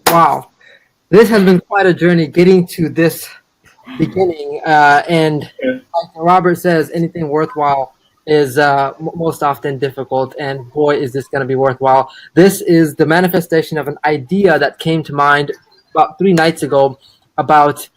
Wow. This has been quite a journey getting to this beginning. And Yeah. like Robert says, anything worthwhile is most often difficult. And boy, is this going to be worthwhile. This is the manifestation of an idea that came to mind about 3 nights ago about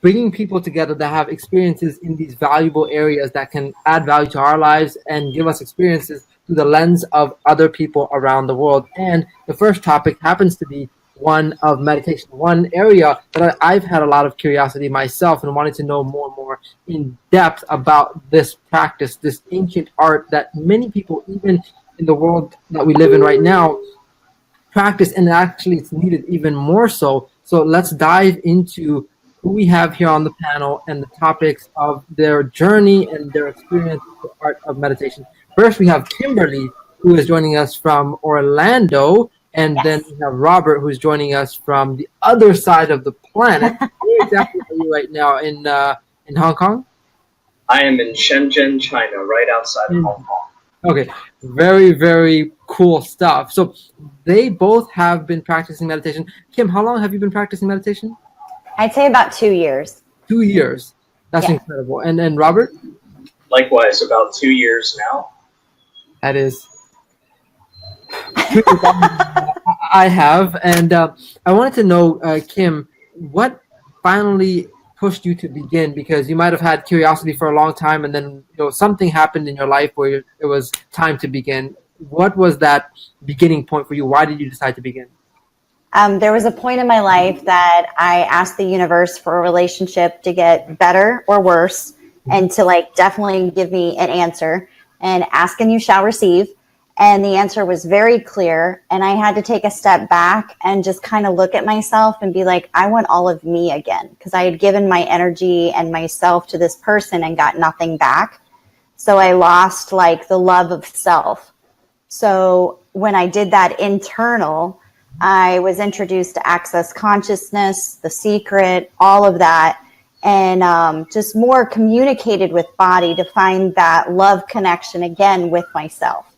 bringing people together that have experiences in these valuable areas that can add value to our lives and give us experiences through the lens of other people around the world. And the first topic happens to be one of meditation, one area that I've had a lot of curiosity myself and wanted to know more and more in depth about this practice, this ancient art that many people, even in the world that we live in right now, practice, and actually it's needed even more so. So let's dive into who we have here on the panel and the topics of their journey and their experience with the art of meditation. First, we have Kimberly, who is joining us from Orlando, and then Yes. we have Robert, who's joining us from the other side of the planet. Where exactly are you right now in Hong Kong? I am in Shenzhen, China, right outside of Hong Kong. Okay, very, very cool stuff. So they both have been practicing meditation. Kim, how long have you been practicing meditation? I'd say about 2 years. 2 years. That's Yeah. incredible. And then Robert? Likewise, about 2 years now. That is I have. And I wanted to know, Kim, what finally pushed you to begin? Because you might have had curiosity for a long time, and then something happened in your life where it was time to begin. What was that beginning point for you? Why did you decide to begin? There was a point in my life that I asked the universe for a relationship to get better or worse, and to definitely give me an answer. And ask and you shall receive. And the answer was very clear. And I had to take a step back and just kind of look at myself and be like, I want all of me again. Because I had given my energy and myself to this person and got nothing back. So I lost the love of self. So when I did that internal, I was introduced to Access Consciousness, The Secret, all of that, and just more communicated with body to find that love connection again with myself.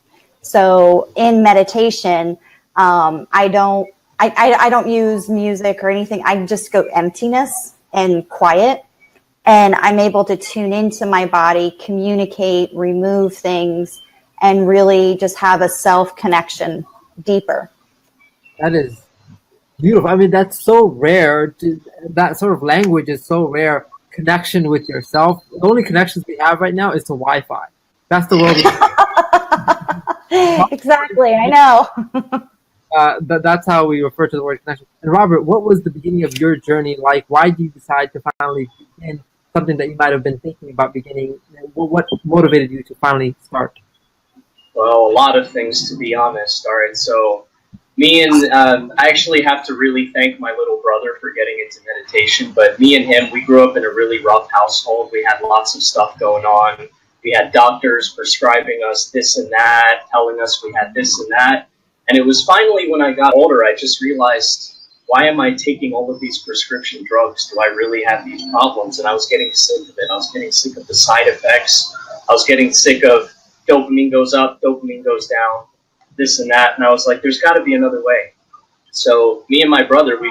So in meditation, I don't use music or anything. I just go emptiness and quiet, and I'm able to tune into my body, communicate, remove things, and really just have a self connection deeper. That is beautiful. I mean, that's so rare. That sort of language is so rare. Connection with yourself. The only connections we have right now is to Wi-Fi. That's the world. Exactly, I know. That's how we refer to the word connection. And Robert, what was the beginning of your journey like? Why did you decide to finally begin something that you might have been thinking about beginning? What motivated you to finally start? Well, a lot of things, to be honest. All right, so me and I actually have to really thank my little brother for getting into meditation. But me and him, we grew up in a really rough household. We had lots of stuff going on. We had doctors prescribing us this and that, telling us we had this and that. And it was finally when I got older, I just realized, why am I taking all of these prescription drugs? Do I really have these problems? And I was getting sick of it. I was getting sick of the side effects. I was getting sick of dopamine goes up, dopamine goes down, this and that. And I was like, there's got to be another way. So me and my brother, we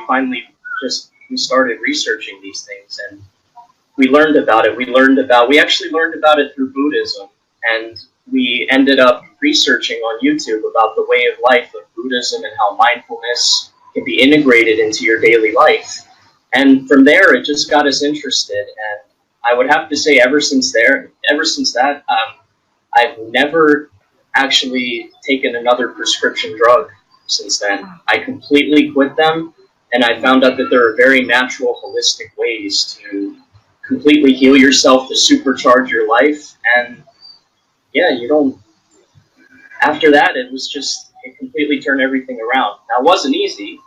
started researching these things, and we learned about it. We actually learned about it through Buddhism, and we ended up researching on YouTube about the way of life of Buddhism and how mindfulness can be integrated into your daily life. And from there, it just got us interested. And I would have to say, ever since that, I've never actually taken another prescription drug since then. I completely quit them, and I found out that there are very natural, holistic ways to completely heal yourself, to supercharge your life. And yeah, after that, it completely turned everything around. Now, it wasn't easy.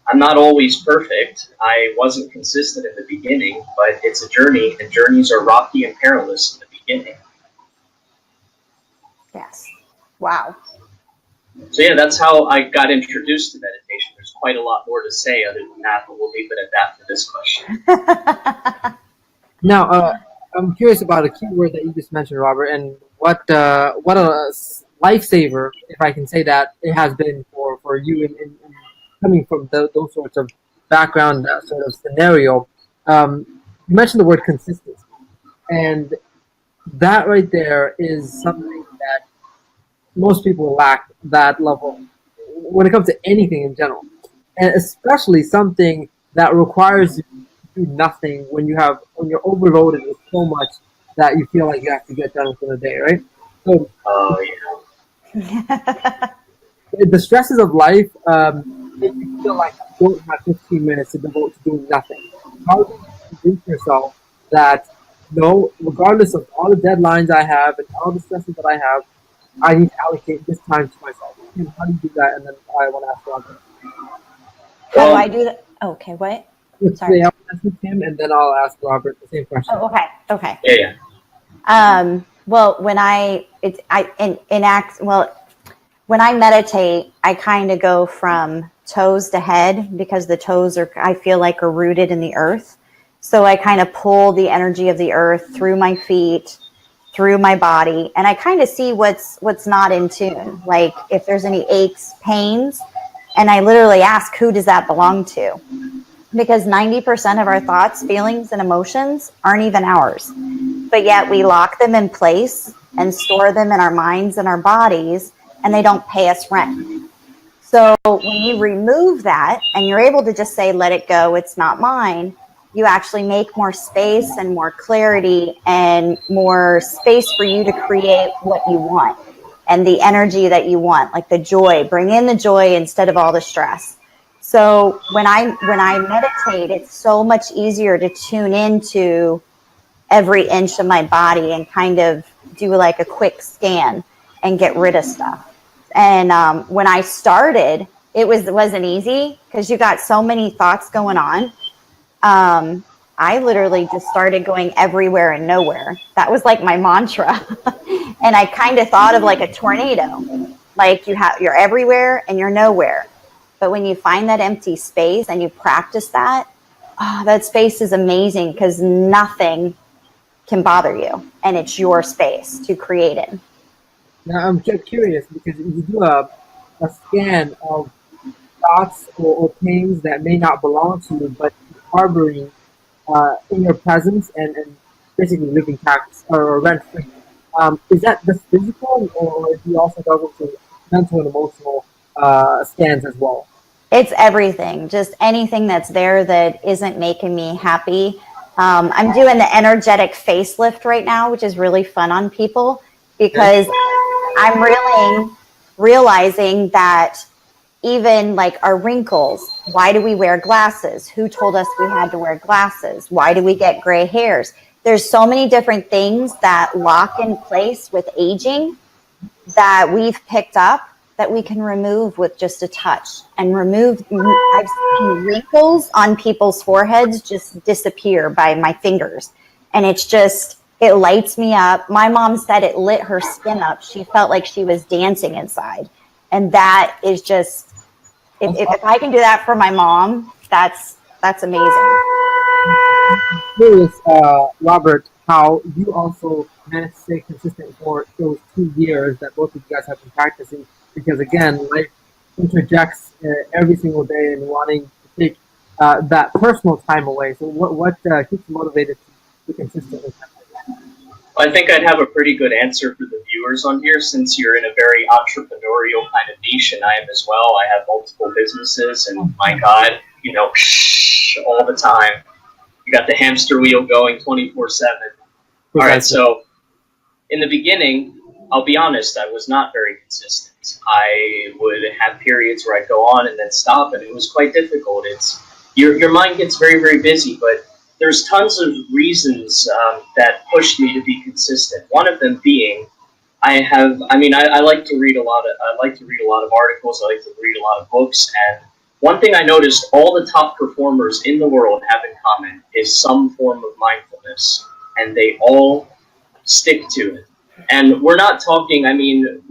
I'm not always perfect. I wasn't consistent in the beginning, but it's a journey, and journeys are rocky and perilous in the beginning. Yes. Wow. So yeah, that's how I got introduced to meditation. There's quite a lot more to say other than that, but we'll leave it at that for this question. Now, I'm curious about a key word that you just mentioned, Robert, and what a lifesaver, if I can say that, it has been for you in coming from those sorts of background, sort of scenario, you mentioned the word consistency, and that right there is something that most people lack that level when it comes to anything in general, and especially something that requires you to do nothing when you're overloaded with so much that you feel like you have to get done within a day, right? So Oh yeah. the stresses of life make you feel like you don't have 15 minutes to devote to doing nothing. How do you convince yourself that no, regardless of all the deadlines I have and all the stresses that I have, I need to allocate this time to myself? And how do you do that? And then I want to ask Robert. How do Well, I do that? Okay, what? Let's Sorry. say I'll ask Tim, and then I'll ask Robert the same question. Oh, okay, okay. yeah, yeah. Well, when when I meditate, I kind of go from toes to head because the toes I feel like are rooted in the earth. So I kind of pull the energy of the earth through my feet, through my body, and I kind of see what's not in tune. Like if there's any aches, pains, and I literally ask, who does that belong to? Because 90% of our thoughts, feelings, and emotions aren't even ours. But yet we lock them in place and store them in our minds and our bodies, and they don't pay us rent. So when you remove that and you're able to just say, let it go, it's not mine, you actually make more space and more clarity and more space for you to create what you want and the energy that you want, like the joy. Bring in the joy instead of all the stress. So when I meditate, it's so much easier to tune into every inch of my body and kind of do like a quick scan and get rid of stuff. And when I started, wasn't easy because you got so many thoughts going on. I literally just started going everywhere and nowhere. That was like my mantra. And I kind of thought of like a tornado. Like you're everywhere and you're nowhere. But when you find that empty space and you practice that, that space is amazing because nothing can bother you, and it's your space to create it. Now I'm just curious because you do a scan of thoughts or things that may not belong to you, but harboring in your presence and basically living tax or rent free. Is that the physical, or do you also go into mental and emotional scans as well? It's everything, just anything that's there that isn't making me happy. I'm doing the energetic facelift right now, which is really fun on people Okay. because I'm really realizing that even like our wrinkles, why do we wear glasses? Who told us we had to wear glasses? Why do we get gray hairs? There's so many different things that lock in place with aging that we've picked up that we can remove with just a touch and I've seen wrinkles on people's foreheads just disappear by my fingers. And it lights me up. My mom said it lit her skin up. She felt like she was dancing inside. And that is just, if I can do that for my mom, that's amazing. Curious, Robert, how you also managed to stay consistent for those 2 years that both of you guys have been practicing. Because again, life interjects every single day and wanting to take that personal time away. So what keeps you motivated to be consistent with that? I think I'd have a pretty good answer for the viewers on here since you're in a very entrepreneurial kind of niche, and I am as well. I have multiple businesses, and my God, all the time. You got the hamster wheel going 24/7. All right, Precisely. so in the beginning, I'll be honest, I was not very consistent. I would have periods where I'd go on and then stop, and it was quite difficult. It's your mind gets very, very busy, but there's tons of reasons that pushed me to be consistent. One of them being I like to read a lot of articles. I like to read a lot of books, and one thing I noticed all the top performers in the world have in common is some form of mindfulness, and they all stick to it. And we're not talking,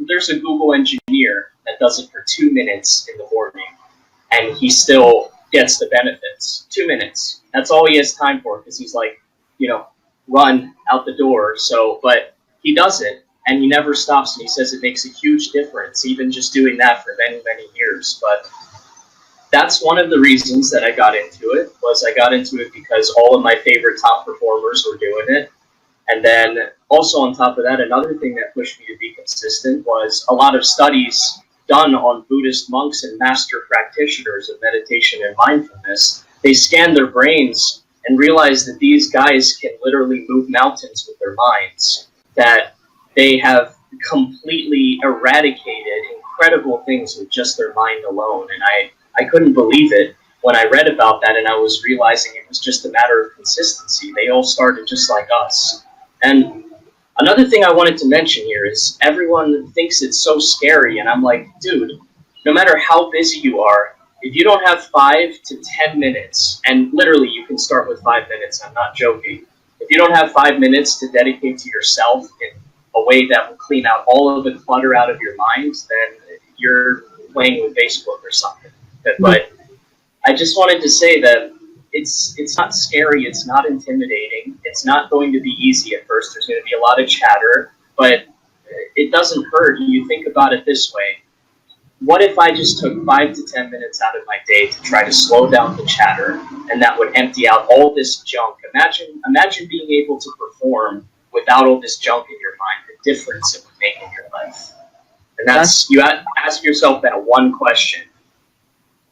there's a Google engineer that does it for 2 minutes in the morning, and he still gets the benefits. 2 minutes. That's all he has time for because he's like, run out the door. So, but he does it, and he never stops, and he says it makes a huge difference, even just doing that for many, many years. But that's one of the reasons that I got into it. Was I got into it because all of my favorite top performers were doing it. And then also on top of that, another thing that pushed me to be consistent was a lot of studies done on Buddhist monks and master practitioners of meditation and mindfulness. They scanned their brains and realized that these guys can literally move mountains with their minds, that they have completely eradicated incredible things with just their mind alone. And I couldn't believe it when I read about that, and I was realizing it was just a matter of consistency. They all started just like us. And another thing I wanted to mention here is everyone thinks it's so scary, and I'm like, dude, no matter how busy you are, if you don't have 5 to 10 minutes, and literally you can start with 5 minutes, I'm not joking, if you don't have 5 minutes to dedicate to yourself in a way that will clean out all of the clutter out of your mind, then you're playing with Facebook or something. But I just wanted to say that it's not scary, it's not intimidating, it's not going to be easy at first, there's going to be a lot of chatter, but it doesn't hurt. You think about it this way: what if I just took 5 to 10 minutes out of my day to try to slow down the chatter, and that would empty out all this junk? Imagine being able to perform without all this junk in your mind, the difference it would make in your life. And that's you ask yourself that one question: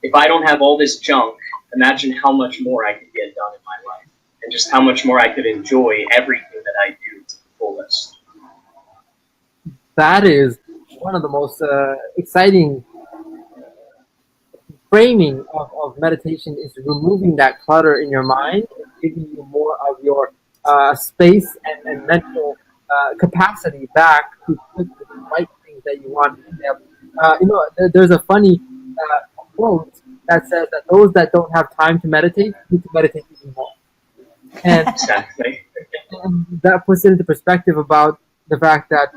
if I don't have all this junk, imagine how much more I could get done in my life, and just how much more I could enjoy everything that I do to the fullest. That is one of the most exciting framing of meditation, is removing that clutter in your mind and giving you more of your space and mental capacity back to put the right things that you want. There's a funny quote that says that those that don't have time to meditate need to meditate even more. And, Exactly. and that puts it into perspective about the fact that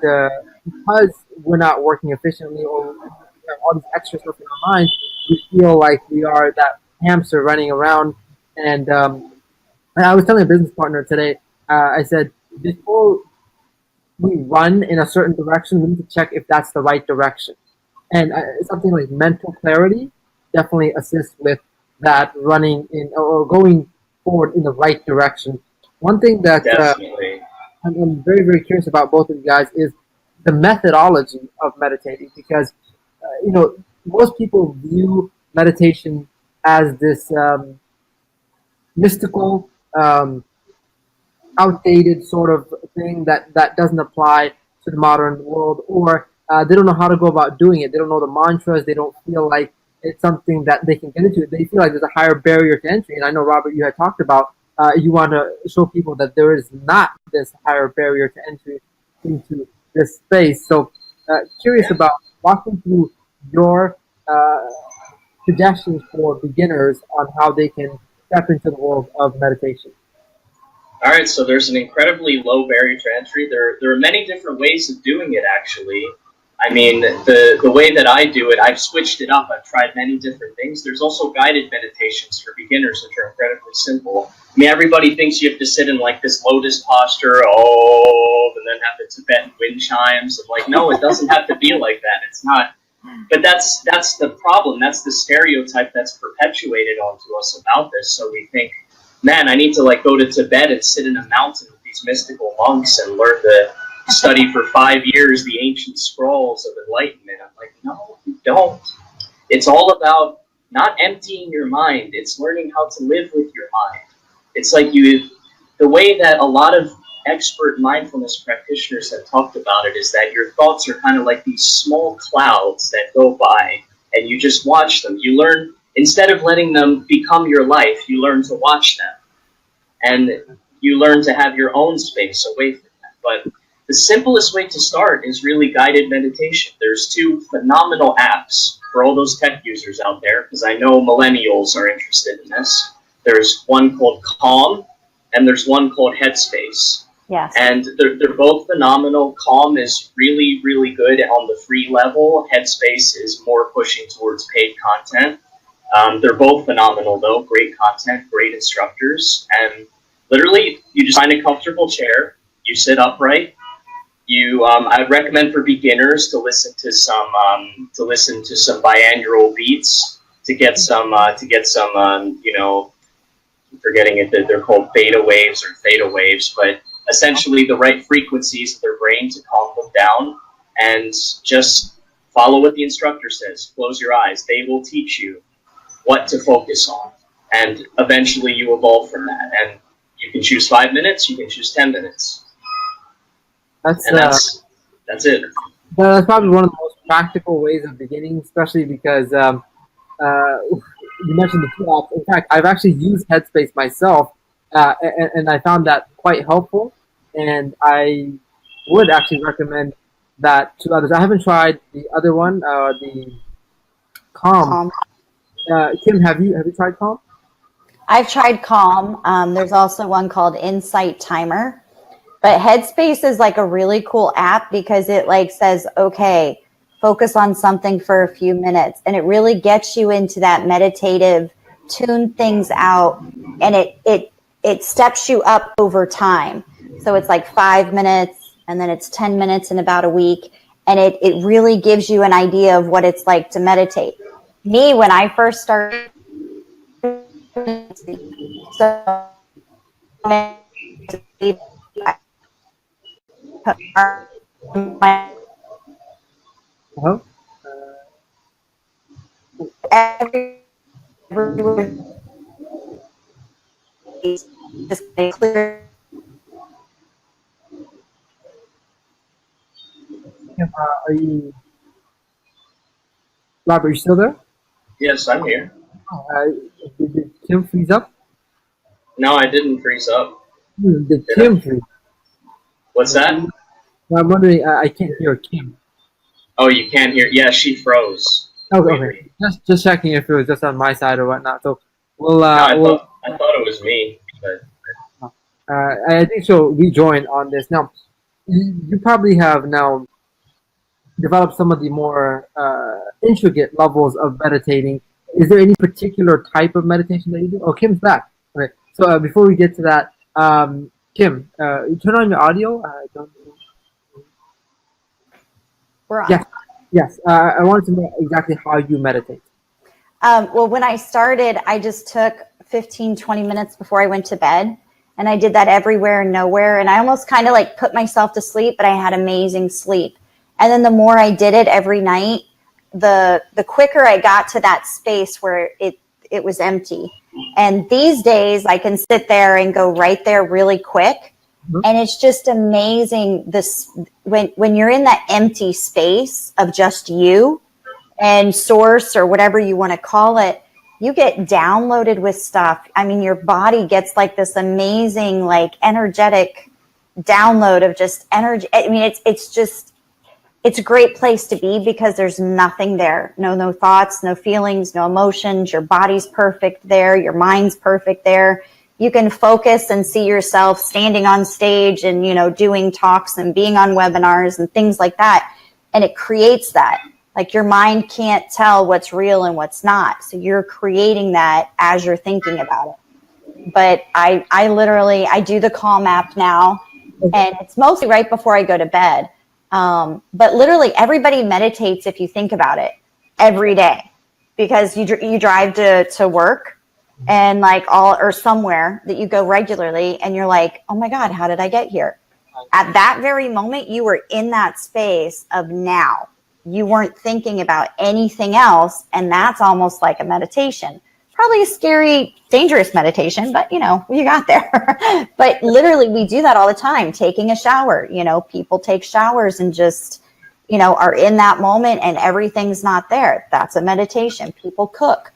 because we're not working efficiently, or we have all these extra stuff in our mind, we feel like we are that hamster running around. And I was telling a business partner today, I said, before we run in a certain direction, we need to check if that's the right direction. And something like mental clarity definitely assists with that running in or going forward in the right direction. One thing that Definitely. I'm very, very curious about both of you guys is the methodology of meditating, because most people view meditation as this mystical, outdated sort of thing that doesn't apply to the modern world, or they don't know how to go about doing it. They don't know the mantras. They don't feel like it's something that they can get into. They feel like there's a higher barrier to entry. And I know, Robert, you had talked about you want to show people that there is not this higher barrier to entry into this space. So curious about walking through your suggestions for beginners on how they can step into the world of meditation. All right, so there's an incredibly low barrier to entry. There are many different ways of doing it, actually. I mean, the way that I do it, I've switched it up. I've tried many different things. There's also guided meditations for beginners, which are incredibly simple. I mean, everybody thinks you have to sit in like this lotus posture, and then have the Tibetan wind chimes. I'm like, no, it doesn't have to be like that. It's not. But that's the problem. That's the stereotype that's perpetuated onto us about this. So we think, man, I need to like go to Tibet and sit in a mountain with these mystical monks and learn to study for 5 years the ancient scrolls of enlightenment. I'm like, no, you don't. It's all about not emptying your mind. It's learning how to live with your mind. It's like the way that a lot of expert mindfulness practitioners have talked about it is that your thoughts are kind of like these small clouds that go by, and you just watch them. You learn, instead of letting them become your life, you learn to watch them. And you learn to have your own space away from them. But the simplest way to start is really guided meditation. There's 2 phenomenal apps for all those tech users out there, because I know millennials are interested in this. There's one called Calm, and there's one called Headspace. Yes. And they're both phenomenal. Calm is really, really good on the free level. Headspace is more pushing towards paid content. They're both phenomenal, though. Great content, great instructors. And literally, you just find a comfortable chair. You sit upright. I would recommend for beginners to listen to some binaural beats to get some you know, I'm forgetting it, that they're called beta waves or theta waves, but essentially the right frequencies of their brain to calm them down, and just follow what the instructor says. Close your eyes. They will teach you what to focus on, and eventually you evolve from that. And you can choose 5 minutes, you can choose 10 minutes, That's and that's it. that's probably one of the most practical ways of beginning, especially because you mentioned the two apps. In fact, I've actually used Headspace myself, and I found that quite helpful. And I would actually recommend that to others. I haven't tried the other one, the Calm. Calm. Kim, have you tried Calm? I've tried Calm. There's also one called Insight Timer. But Headspace is like a really cool app because it like says, okay, focus on something for a few minutes. And it really gets you into that meditative, tune things out. And it steps you up over time. So it's like 5 minutes, and then it's 10 minutes in about a week. And it really gives you an idea of what it's like to meditate. Me, when I first started, so Uh-huh. everywhere just clear. Kim, Rob, are you still there? Yes, I'm here. Uh, did Kim freeze up? No, I didn't freeze up. Did Did Kim I? freeze? What's that? I'm wondering. I can't hear Kim. Oh, you can't hear? Yeah, she froze. Okay. Just checking if it was just on my side or whatnot. So we'll No, we'll I thought it was me, but I think she'll rejoin on this. Now, you probably have now developed some of the more intricate levels of meditating. Is there any particular type of meditation that you do? Oh, Kim's back. Okay. So before we get to that, Kim, turn on your audio. Don't. We're on. Yes. Yes. I wanted to know exactly how you meditate. Well, when I started, I just took 15, 20 minutes before I went to bed. And I did that everywhere and nowhere. And I almost kind of like put myself to sleep, but I had amazing sleep. And then the more I did it every night, the quicker I got to that space where it was empty. And these days I can sit there and go right there really quick. Mm-hmm. And it's just amazing this when you're in that empty space of just you and source or whatever you want to call it, you get downloaded with stuff. I mean, your body gets like this amazing, like energetic download of just energy. I mean, it's a great place to be because there's nothing there. No thoughts, no feelings, no emotions. Your body's perfect there. Your mind's perfect there. You can focus and see yourself standing on stage and, doing talks and being on webinars and things like that. And it creates that. Like your mind can't tell what's real and what's not. So you're creating that as you're thinking about it. But I literally do the Calm app now, and it's mostly right before I go to bed. But literally everybody meditates, if you think about it, every day, because you drive to work and or somewhere that you go regularly, and you're like, oh my God, how did I get here? At that very moment, you were in that space of now. You weren't thinking about anything else, and that's almost like a meditation. Probably a scary, dangerous meditation, but you got there. But literally we do that all the time, taking a shower. People take showers and just, are in that moment and everything's not there. That's a meditation. People cook.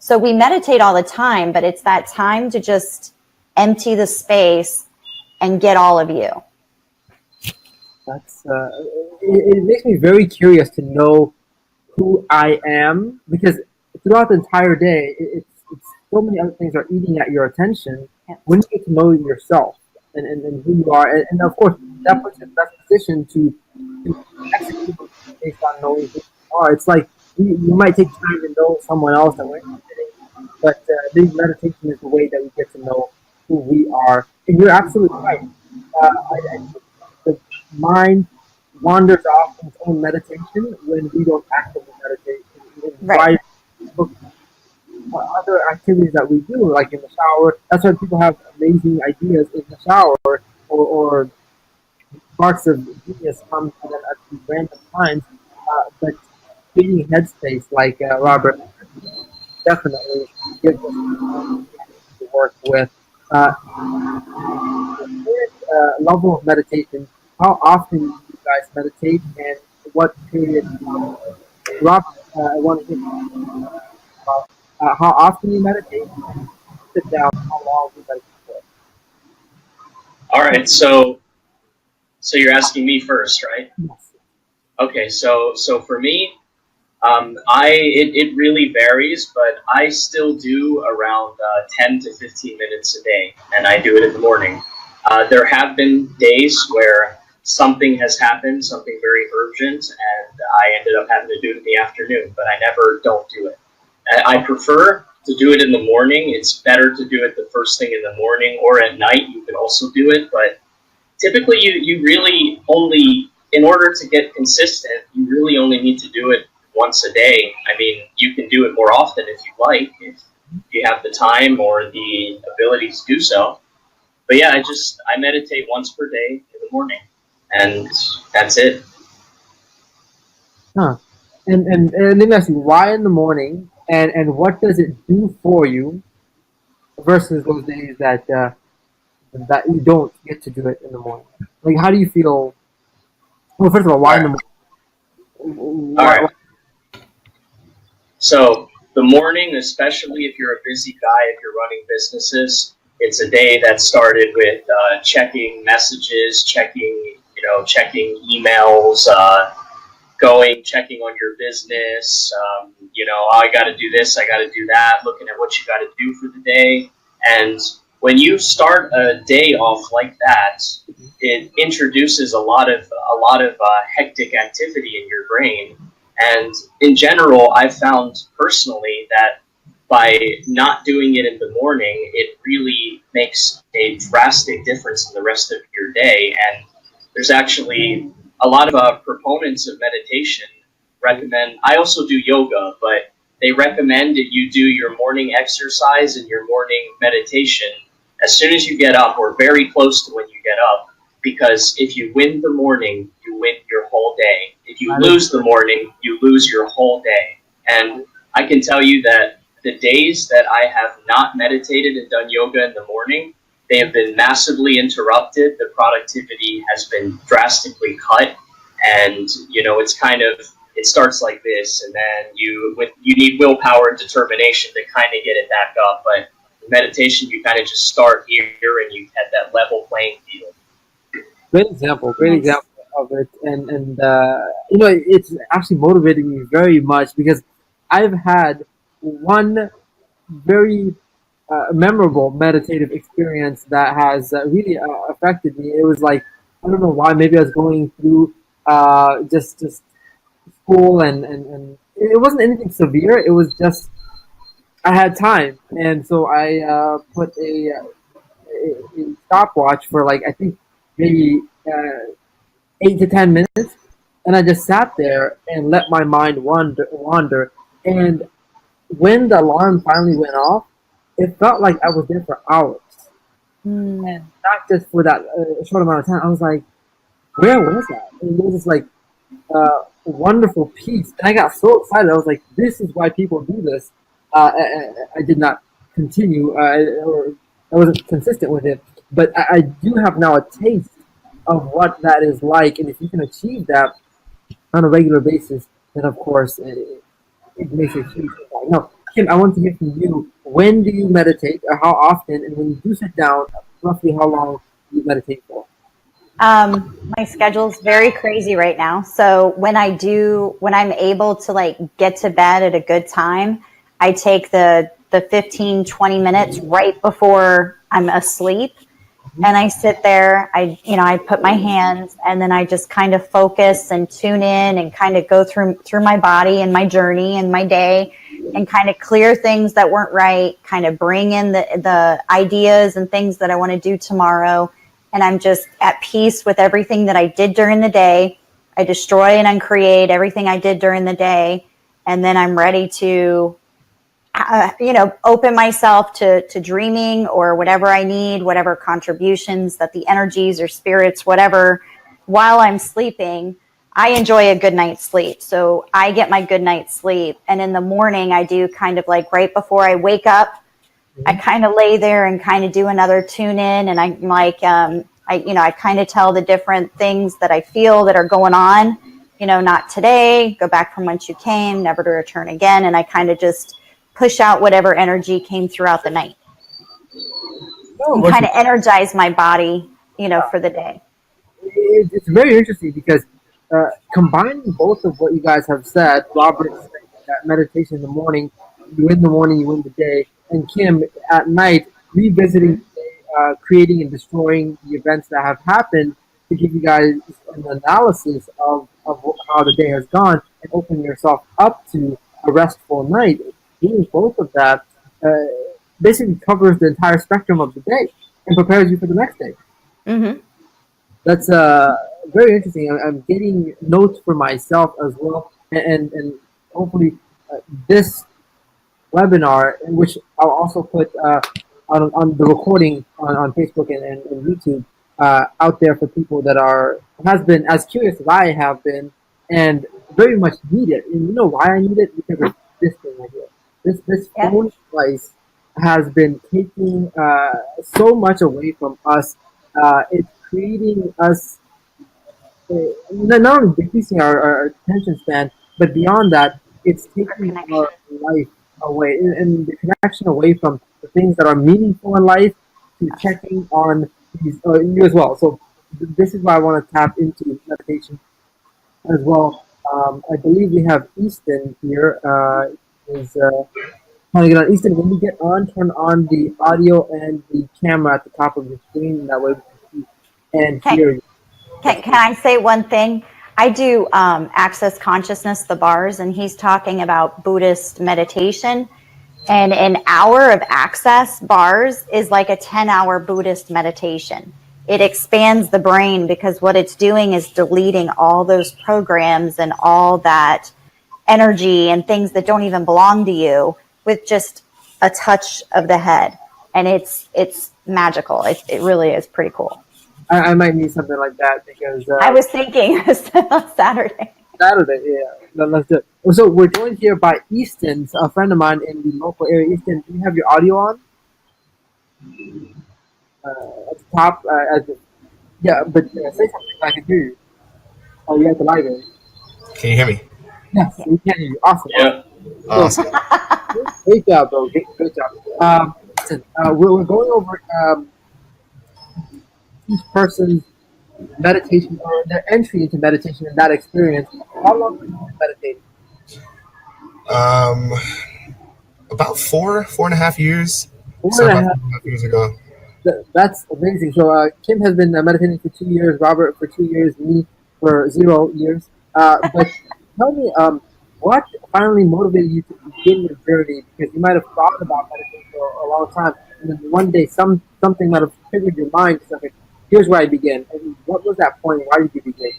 So we meditate all the time, but it's that time to just empty the space and get all of you. That's it makes me very curious to know who I am, because throughout the entire day, it's so many other things are eating at your attention. Yep. When you get to know yourself and who you are, and of course that puts you in the best position to execute based on knowing who you are. It's like you might take time to know someone else and but the meditation is the way that we get to know who we are. And you're absolutely right. The mind wanders off in its own meditation when we don't actively meditate. Right. other activities that we do, like in the shower. That's why people have amazing ideas in the shower, or sparks of genius come to them at these random times. But creating headspace, like Robert definitely gives us to work with. Uh, Level of meditation. How often do you guys meditate, and what period? Robert, I want to hear about how often you meditate, sit down, how long you meditate for. All right, so you're asking me first, right? Yes. Okay, so for me, it really varies, but I still do around 10 to 15 minutes a day, and I do it in the morning. There have been days where something has happened, something very urgent, and I ended up having to do it in the afternoon, but I never don't do it. I prefer to do it in the morning. It's better to do it the first thing in the morning or at night. You can also do it, but typically you really only, in order to get consistent, you really only need to do it once a day. I mean, you can do it more often if you like, if you have the time or the ability to do so. But yeah, I meditate once per day in the morning, and that's it. Huh. And let me ask you, why in the morning, and what does it do for you versus those days that you don't get to do it in the morning? Like, how do you feel? Well, first of all, why All in the right, morning? all right. So the morning, especially if you're a busy guy, if you're running businesses, it's a day that started with checking messages, checking emails, checking on your business. Oh, I got to do this, I got to do that. Looking at what you got to do for the day, and when you start a day off like that, it introduces a lot of hectic activity in your brain. And in general, I've found personally that by not doing it in the morning, it really makes a drastic difference in the rest of your day. And there's actually a lot of proponents of meditation recommend. I also do yoga, but they recommend that you do your morning exercise and your morning meditation as soon as you get up, or very close to when you get up, because if you win the morning, you win your whole day. If you lose the morning, you lose your whole day. And I can tell you that the days that I have not meditated and done yoga in the morning, they have been massively interrupted. The productivity has been drastically cut, and it starts like this, and then you need willpower and determination to kind of get it back up. But meditation, you kind of just start here, and you at that level playing field. Great Nice. example of it, and it's actually motivating me very much because I've had one very memorable meditative experience that has really affected me. It was like, I don't know why. Maybe I was going through just school, and it wasn't anything severe. It was just I had time, and so I put a stopwatch for, like, I think maybe 8 to 10 minutes, and I just sat there and let my mind wander. And when the alarm finally went off, it felt like I was there for hours, Mm. not just for that short amount of time. I was like, where was that? And it was just like wonderful peace, and I got so excited. I was like, this is why people do this. I did not continue, or I wasn't consistent with it, but I do have now a taste of what that is like, and if you can achieve that on a regular basis, then of course it makes a huge impact. Now, Kim, I want to hear from you. When do you meditate, or how often? And when you do sit down, roughly how long do you meditate for? My schedule's very crazy right now. So when I'm able to like get to bed at a good time, I take the 15, 20 minutes right before I'm asleep. And I sit there, I put my hands, and then I just kind of focus and tune in and kind of go through my body and my journey and my day, and kind of clear things that weren't right, kind of bring in the ideas and things that I want to do tomorrow. And I'm just at peace with everything that I did during the day. I destroy and uncreate everything I did during the day. And then I'm ready to open myself to dreaming or whatever I need, whatever contributions that the energies or spirits, whatever, while I'm sleeping. I enjoy a good night's sleep. So I get my good night's sleep. And in the morning, I do kind of like right before I wake up, I kind of lay there and kind of do another tune in. And I'm like, I kind of tell the different things that I feel that are going on, not today, go back from whence you came, never to return again. And I kind of just push out whatever energy came throughout the night and kind of energize my body, for the day. It's very interesting because combining both of what you guys have said, Robert saying that meditation in the morning, you win the morning, you win the day, and Kim at night revisiting, creating and destroying the events that have happened to give you guys an analysis of how the day has gone and open yourself up to a restful night. Doing both of that basically covers the entire spectrum of the day and prepares you for the next day. Mm-hmm. That's very interesting. I'm getting notes for myself as well, and hopefully this webinar, which I'll also put on the recording on Facebook and YouTube out there for people that has been as curious as I have been and very much need it. And you know why I need it? Because of this thing right here. This phone device has been taking so much away from us. It's creating us not only decreasing our attention span, but beyond that, it's taking our life away and the connection away from the things that are meaningful in life to checking on these you as well. So this is why I want to tap into meditation as well. I believe we have Easton here. Is trying to get on. Easton, when you get on, turn on the audio and the camera at the top of your screen, and that way we can see and hear you. Can I say one thing? I do Access Consciousness, the bars, and he's talking about Buddhist meditation. And an hour of Access bars is like a 10-hour Buddhist meditation. It expands the brain because what it's doing is deleting all those programs and all that energy and things that don't even belong to you with just a touch of the head. And it's magical. It really is pretty cool. I might need something like that because I was thinking Saturday. Yeah. Let's do it. So we're joined here by Easton, a friend of mine in the local area. Easton, do you have your audio on? At the top, but say something so I can hear you. Oh, you're at the library. Can you hear me? Yes, we can hear you. Awesome. Yeah. Awesome. Great job, bro. Great job. Listen, we're going over each person's meditation or their entry into meditation and that experience. How long have you been meditating? About 4.5 years. 4.5 years ago. That's amazing. So Kim has been meditating for 2 years, Robert for 2 years, me for 0 years. But tell me, what finally motivated you to begin your journey? Because you might have thought about meditating for a long time, and then one day something might have triggered your mind to say, okay, here's where I begin. And what was that point? Why did you begin?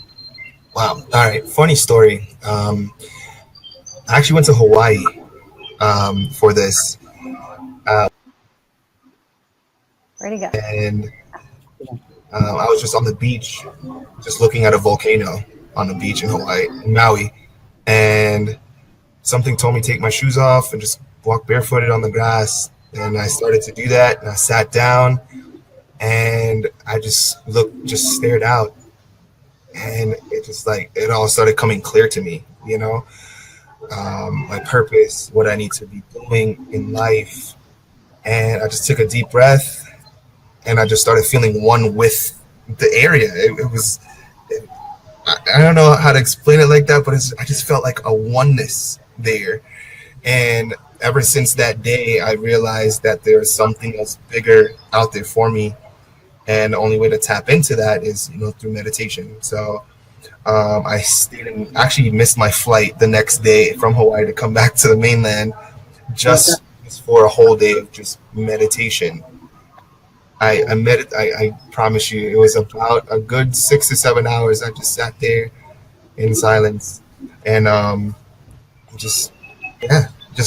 Wow. All right. Funny story. I actually went to Hawaii for this. Where'd he go? And I was just on the beach, just looking at a volcano on the beach in Hawaii, in Maui. And something told me to take my shoes off and just walk barefooted on the grass. And I started to do that. And I sat down and I just stared out. And it all started coming clear to me, my purpose, what I need to be doing in life. And I just took a deep breath and I just started feeling one with the area. I don't know how to explain it like that, but I just felt like a oneness there. And ever since that day, I realized that there's something else bigger out there for me. And the only way to tap into that is, through meditation. So I stayed and actually missed my flight the next day from Hawaii to come back to the mainland just for a whole day of just meditation. I promise you, it was about a good 6 to 7 hours. I just sat there in silence and just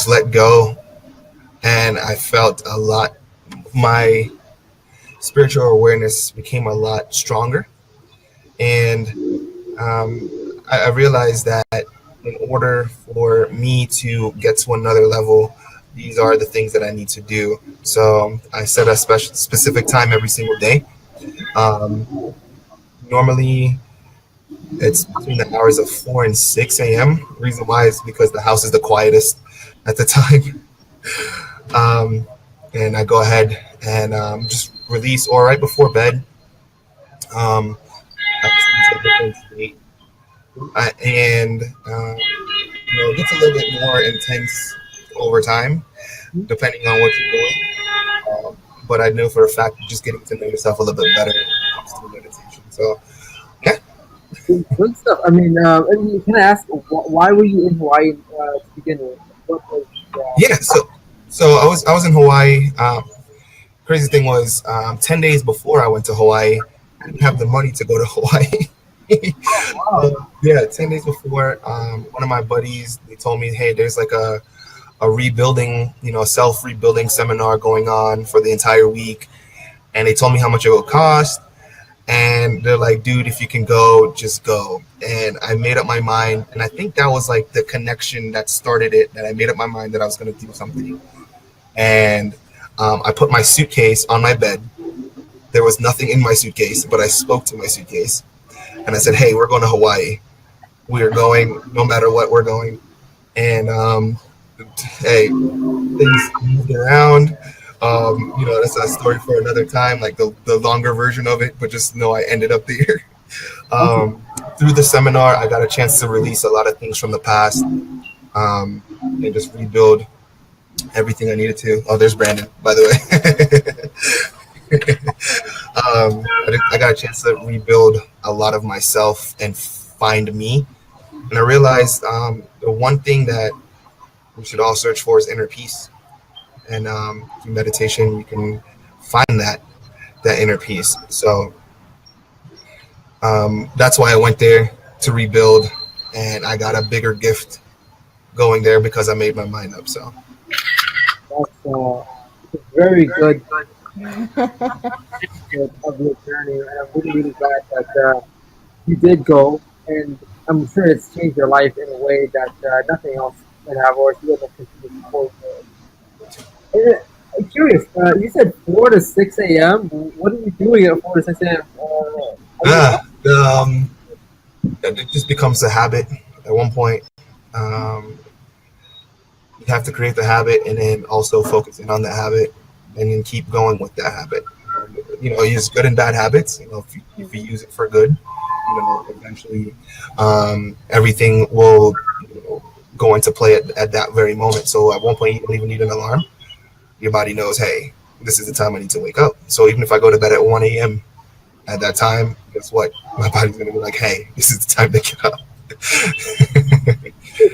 let go and I felt a lot. My spiritual awareness became a lot stronger, and I realized that in order for me to get to another level, these are the things that I need to do. So I set a specific time every single day. Um, Normally, it's between the hours of 4 and 6 a.m. Reason why is because the house is the quietest at the time. Um, and I go ahead and just release, or right before bed, um, I just release a different state. And it gets a little bit more intense over time, depending on what you're doing. Um, but I know for a fact just getting to know yourself a little bit better when it comes to meditation. So, yeah. Good stuff. I mean, can I ask why were you in Hawaii to begin with? What was Yeah. So I was in Hawaii. Crazy thing was, 10 days before I went to Hawaii, I didn't have the money to go to Hawaii. wow? Yeah, 10 days before, one of my buddies, they told me, hey, there's like a rebuilding, self rebuilding seminar going on for the entire week, and they told me how much it would cost. And they're like, dude, if you can go, just go. And I made up my mind. And I think that was like the connection that started it, that I made up my mind that I was going to do something. And I put my suitcase on my bed. There was nothing in my suitcase, but I spoke to my suitcase. And I said, hey, we're going to Hawaii. We're going, no matter what, we're going. And hey, things moved around. That's a story for another time, like the longer version of it, but just know I ended up there. Through the seminar, I got a chance to release a lot of things from the past, and just rebuild everything I needed to. Oh, there's Brandon, by the way. I got a chance to rebuild a lot of myself and find me. And I realized the one thing that we should all search for is inner peace. And through meditation, you can find that inner peace. So that's why I went there, to rebuild, and I got a bigger gift going there because I made my mind up. So That's very good of your journey, and I'm really, really glad that you did go, and I'm sure it's changed your life in a way that nothing else can have, or you would have continued forward. I'm curious. You said 4 to 6 a.m. What are you doing at 4 to 6 a.m.? yeah, it just becomes a habit at one point. You have to create the habit and then also focus in on the habit and then keep going with that habit. Use good and bad habits. If you use it for good, eventually everything will go into play at that very moment. So at one point, you don't even need an alarm. Your body knows, hey, this is the time I need to wake up. So even if I go to bed at 1 a.m. at that time, guess what? My body's going to be like, hey, this is the time to get up.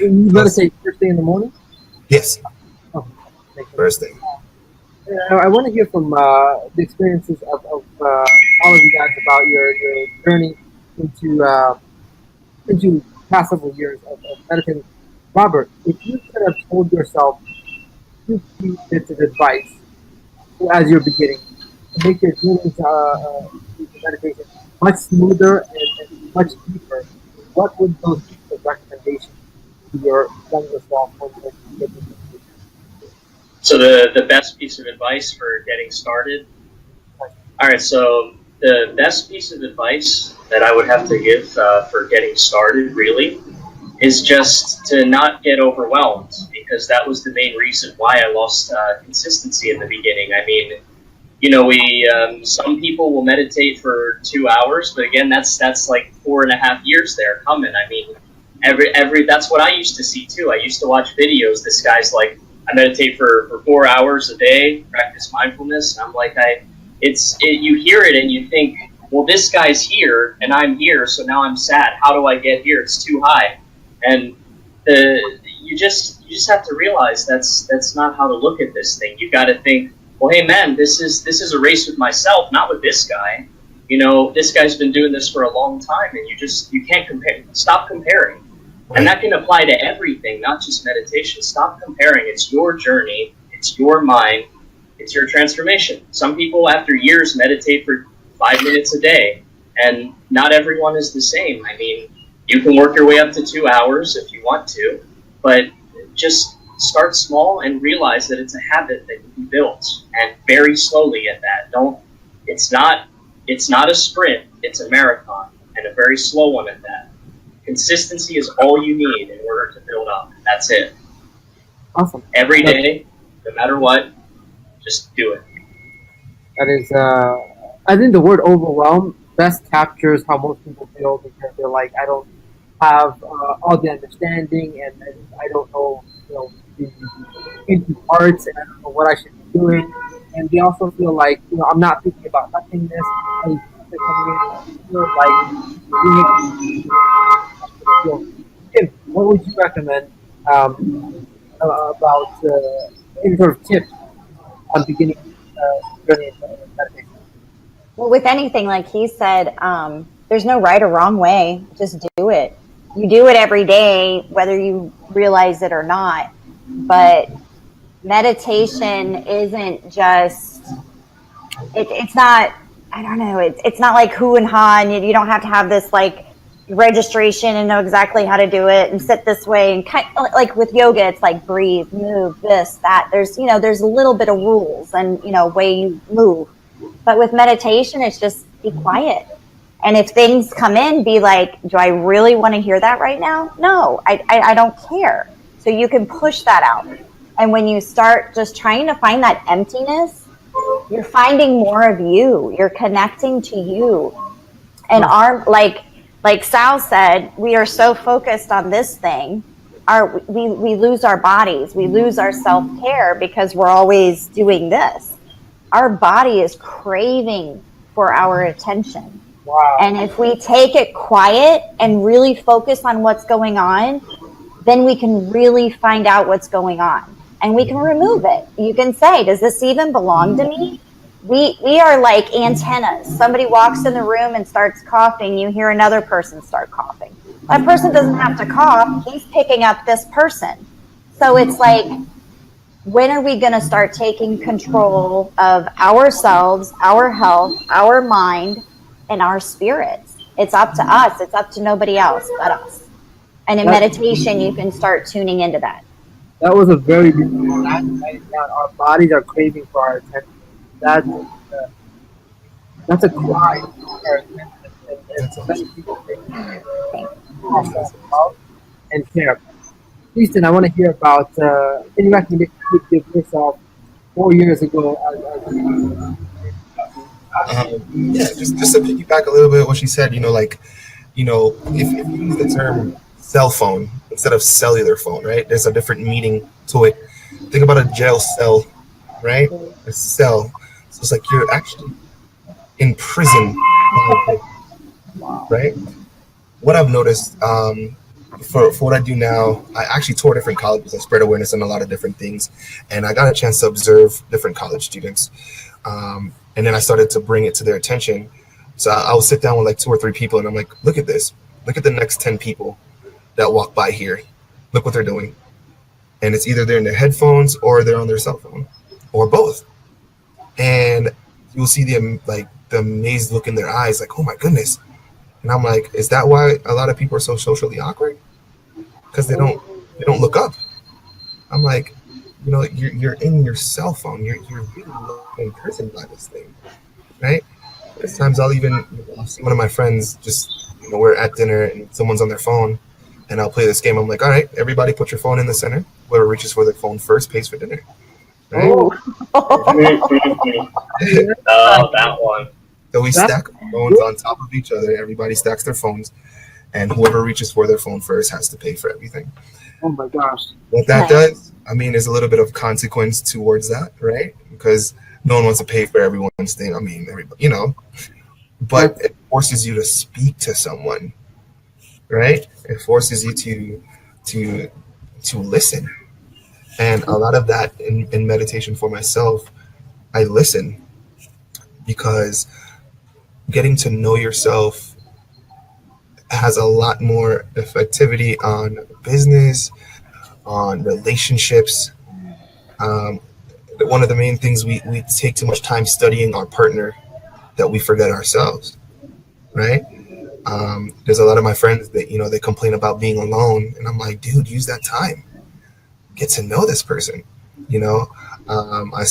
You meditate first thing in the morning? Yes. Oh, first thing. I want to hear from the experiences of all of you guys about your journey into past several years of meditating. Robert, if you could have told yourself 2 key bits of advice as you're beginning to make your journey into meditation much smoother and much deeper, what would those pieces of recommendations to your younger self when you get into meditation? So the best piece of advice for getting started. All right, so the best piece of advice that I would have to give for getting started really is just to not get overwhelmed, because that was the main reason why I lost consistency in the beginning. I mean, some people will meditate for 2 hours, but again, that's like 4.5 years there coming. I mean, every that's what I used to see too. I used to watch videos. This guy's like, I meditate for 4 hours a day, practice mindfulness. And I'm like, you hear it and you think, well, this guy's here and I'm here, so now I'm sad. How do I get here? It's too high. And you just have to realize that's not how to look at this thing. You got to think, well, hey man, this is a race with myself, not with this guy. This guy's been doing this for a long time, and you can't compare. Stop comparing. And that can apply to everything, not just meditation. Stop comparing. It's your journey. It's your mind. It's your transformation. Some people, after years, meditate for 5 minutes a day, and not everyone is the same. I mean, you can work your way up to 2 hours if you want to, but just start small and realize that it's a habit that you can build, and very slowly at that. It's not a sprint, it's a marathon, and a very slow one at that. Consistency is all you need in order to build up. That's it. Awesome. Every day, no matter what, just do it. That is, I think the word overwhelm best captures how most people feel, because they're like, I don't have all the understanding, and I don't know, the into parts, and I don't know what I should be doing. And they also feel like, I'm not thinking about nothingness. I feel like doing it. Tim, what would you recommend about any sort of tips on beginning journey into meditation? Well, with anything, like he said, there's no right or wrong way. Just do it. You do it every day, whether you realize it or not. But meditation isn't just, it's not, I don't know, it's not like hu and ha, and you don't have to have this like registration and know exactly how to do it and sit this way. And kind of, like with yoga, it's like breathe, move, this, that. There's a little bit of rules and, way you move. But with meditation, it's just be quiet. And if things come in, be like, do I really want to hear that right now? No, I don't care. So you can push that out. And when you start just trying to find that emptiness, you're finding more of you. You're connecting to you. And like Sal said, we are so focused on this thing. We lose our bodies. We lose our self-care because we're always doing this. Our body is craving for our attention. Wow. And if we take it quiet and really focus on what's going on, then we can really find out what's going on. And we can remove it. You can say, does this even belong to me? We are like antennas. Somebody walks in the room and starts coughing. You hear another person start coughing. That person doesn't have to cough. He's picking up this person. So it's like, when are we going to start taking control of ourselves, our health, our mind, and our spirits? It's up to us. It's up to nobody else but us. And in meditation, you can start tuning into that. That was a very good one. Our bodies are craving for our attention. That's a cry for our attention. And many people think and care. Easton, I want to hear about any recommendation you give yourself 4 years ago. Yeah, just to piggyback a little bit what she said, if you use the term cell phone instead of cellular phone, right? There's a different meaning to it. Think about a jail cell, right? A cell. So it's like you're actually in prison, right? What I've noticed for what I do now, I actually tour different colleges. I spread awareness on a lot of different things, and I got a chance to observe different college students. And then I started to bring it to their attention. So I would sit down with like 2 or 3 people, and I'm like, look at this. Look at the next 10 people that walk by here. Look what they're doing. And it's either they're in their headphones or they're on their cell phone or both. And you'll see the amazed look in their eyes, like, oh my goodness. And I'm like, is that why a lot of people are so socially awkward? Because they don't look up. I'm like, you're in your cell phone. You're really imprisoned by this thing, right? There's times I'll see one of my friends we're at dinner and someone's on their phone, and I'll play this game. I'm like, all right, everybody put your phone in the center. Whoever reaches for their phone first pays for dinner. Right? Oh, that one. So we stack our phones on top of each other. Everybody stacks their phones, and whoever reaches for their phone first has to pay for everything. Oh my gosh. What that does, there's a little bit of consequence towards that, right? Because no one wants to pay for everyone's thing. Everybody, but it forces you to speak to someone, right? It forces you to listen. And a lot of that in meditation for myself, I listen, because getting to know yourself has a lot more effectivity on business, on relationships. one of the main things, we take too much time studying our partner that we forget ourselves, right? There's a lot of my friends that, they complain about being alone, and I'm like, dude, use that time, get to know this person. I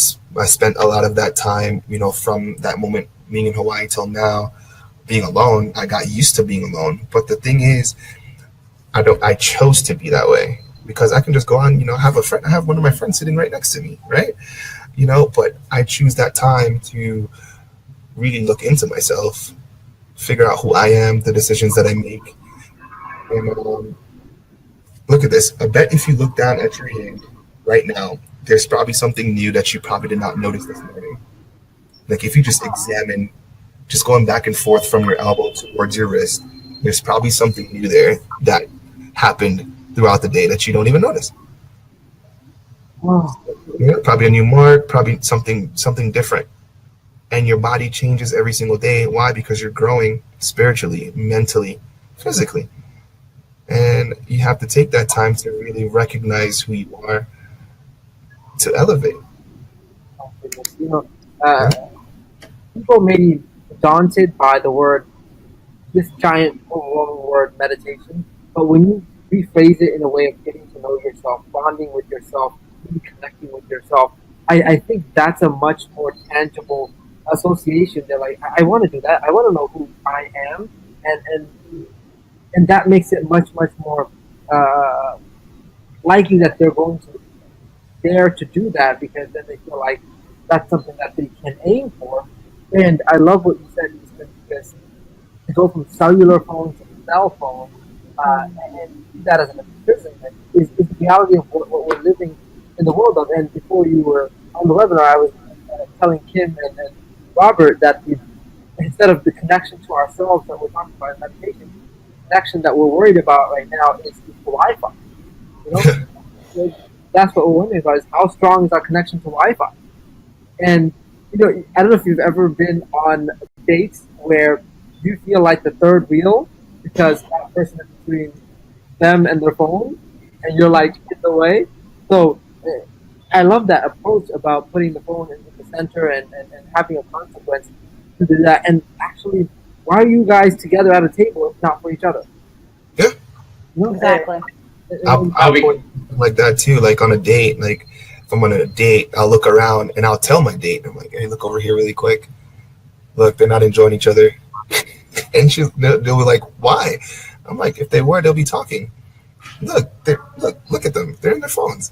spent a lot of that time, from that moment being in Hawaii till now being alone. I got used to being alone, but the thing is, I chose to be that way because I can just go on, I have one of my friends sitting right next to me, right? But I choose that time to really look into myself, figure out who I am, the decisions that I make. And look at this. I bet if you look down at your hand right now, there's probably something new that you probably did not notice this morning. Like if you just examine, just going back and forth from your elbow towards your wrist, there's probably something new there that happened throughout the day that you don't even notice. Oh. Yeah, probably a new mark, probably something different. And your body changes every single day. Why? Because you're growing spiritually, mentally, physically. And you have to take that time to really recognize who you are, to elevate. People may be daunted by the word, this giant overwhelming word, meditation. But when you rephrase it in a way of getting to know yourself, bonding with yourself, really connecting with yourself, I think that's a much more tangible association. They're like, I want to do that. I want to know who I am, and that makes it much more likely that they're going to dare to do that, because then they feel like that's something that they can aim for. And I love what you said, Easton, because to go from cellular phone to cell phone and do that as an imprisonment is the reality of what we're living in the world of. And before you were on the webinar, I was telling Kim and Robert that instead of the connection to ourselves that we're talking about in meditation, the connection that we're worried about right now is the Wi-Fi. That's what we're wondering about, is how strong is our connection to Wi-Fi. And I don't know if you've ever been on dates where you feel like the third wheel because that person is between them and their phone, and you're like in the way. So I love that approach about putting the phone in the center and having a consequence to do that. And actually, why are you guys together at a table if not for each other? Yeah. Exactly. I'll be like that too. Like on a date, like if I'm on a date, I'll look around and I'll tell my date, I'm like, hey, look over here really quick. Look, they're not enjoying each other. And they'll be like, why? I'm like, if they were, they'll be talking. Look at them. They're in their phones.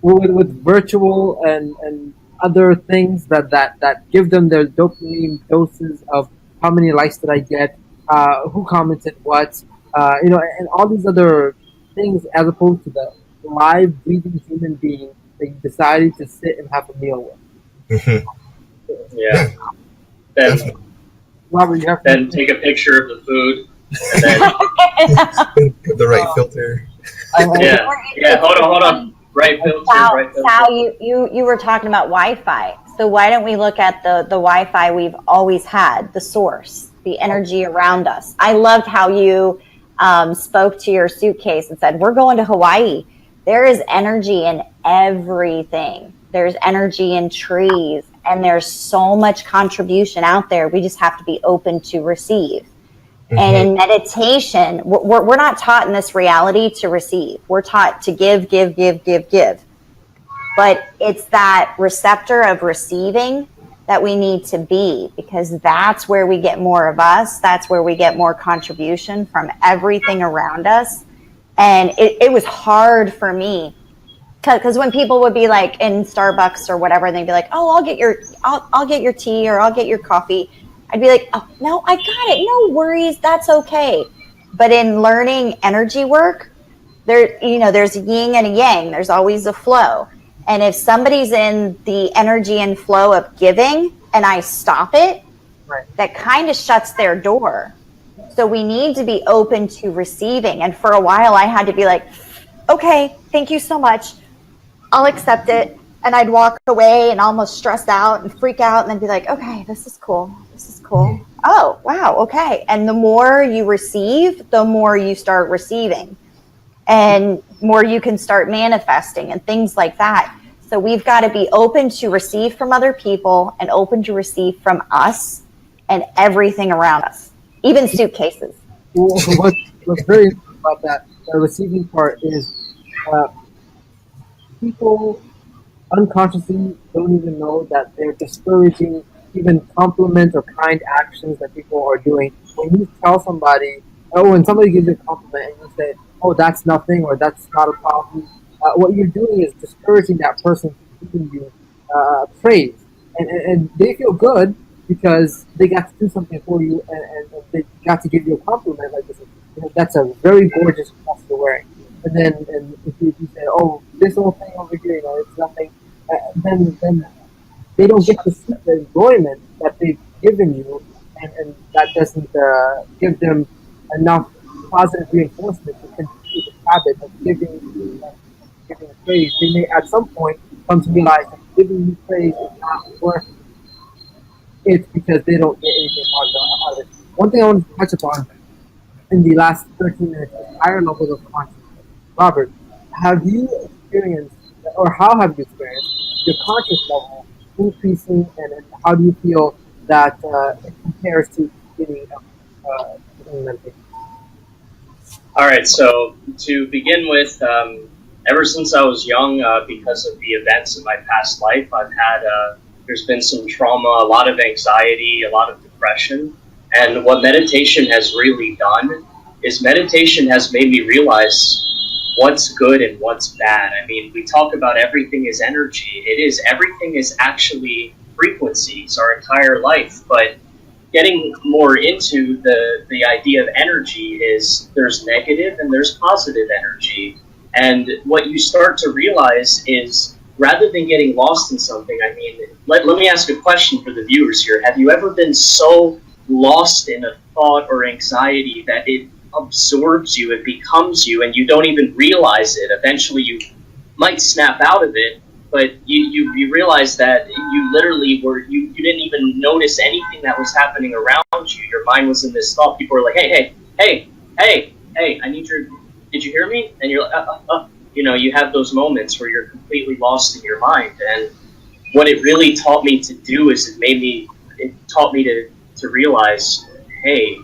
With virtual and other things that give them their dopamine doses of how many likes did I get, who commented what, and all these other things, as opposed to the live breathing human being that you decided to sit and have a meal with. Mm-hmm. Yeah. Then, Robert, you have then take a picture of the food, and then the right filter. Yeah. Hold on. Right filter. Sal, you were talking about Wi-Fi. So why don't we look at the Wi-Fi we've always had, the source, the energy around us? I loved how you spoke to your suitcase and said, we're going to Hawaii. There is energy in everything. There's energy in trees, and there's so much contribution out there. We just have to be open to receive. Mm-hmm. And in meditation, we're not taught in this reality to receive. We're taught to give. But it's that receptor of receiving that we need to be, because that's where we get more of us. That's where we get more contribution from everything around us. And it was hard for me, because when people would be like in Starbucks or whatever, and they'd be like, "Oh, I'll get your tea, or I'll get your coffee," I'd be like, "Oh, no, I got it. No worries. That's okay." But in learning energy work, there's a yin and a yang. There's always a flow. And if somebody's in the energy and flow of giving and I stop it, right, that kind of shuts their door. So we need to be open to receiving. And for a while I had to be like, okay, thank you so much. I'll accept it. And I'd walk away and almost stress out and freak out, and then be like, okay, this is cool. Oh, wow, okay. And the more you receive, the more you start receiving, and more you can start manifesting and things like that. So we've got to be open to receive from other people and open to receive from us and everything around us, even suitcases. Well, what's very interesting about that, the receiving part is uh, people unconsciously don't even know that they're discouraging even compliments or kind actions that people are doing. When you tell somebody, or when somebody gives you a compliment and you say, "Oh, that's nothing," or "That's not a problem," what you're doing is discouraging that person from giving you praise, and they feel good because they got to do something for you, and they got to give you a compliment like this. You know, that's a very gorgeous dress you're wearing. And then, and if you say, "Oh, this whole thing over here, you know, it's nothing," then they don't get to see the enjoyment that they've given you, and that doesn't give them enough positive reinforcement to continue the habit of giving praise. They may at some point come to realize that giving you praise is not worth it because they don't get anything positive out of it. One thing I want to touch upon in the last 13 minutes is higher levels of consciousness. Robert, have you experienced, or how have you experienced, your conscious level increasing, and how do you feel that it compares to beginning of meditation? All right, so to begin with, ever since I was young, because of the events in my past life, I've had, there's been some trauma, a lot of anxiety, a lot of depression. And what meditation has really done is meditation has made me realize what's good and what's bad. I mean, we talk about everything is energy. It is, everything is actually frequencies, our entire life. But getting more into the idea of energy is there's negative and there's positive energy. And what you start to realize is rather than getting lost in something, I mean, let me ask a question for the viewers here. Have you ever been so lost in a thought or anxiety that it absorbs you, it becomes you, and you don't even realize it? Eventually you might snap out of it, but you realize that you literally were, you didn't even notice anything that was happening around you. Your mind was in this thought. People were like, hey, I need your, did you hear me? And you're like, you know, you have those moments where you're completely lost in your mind. And what it really taught me to do is it taught me to realize, hey,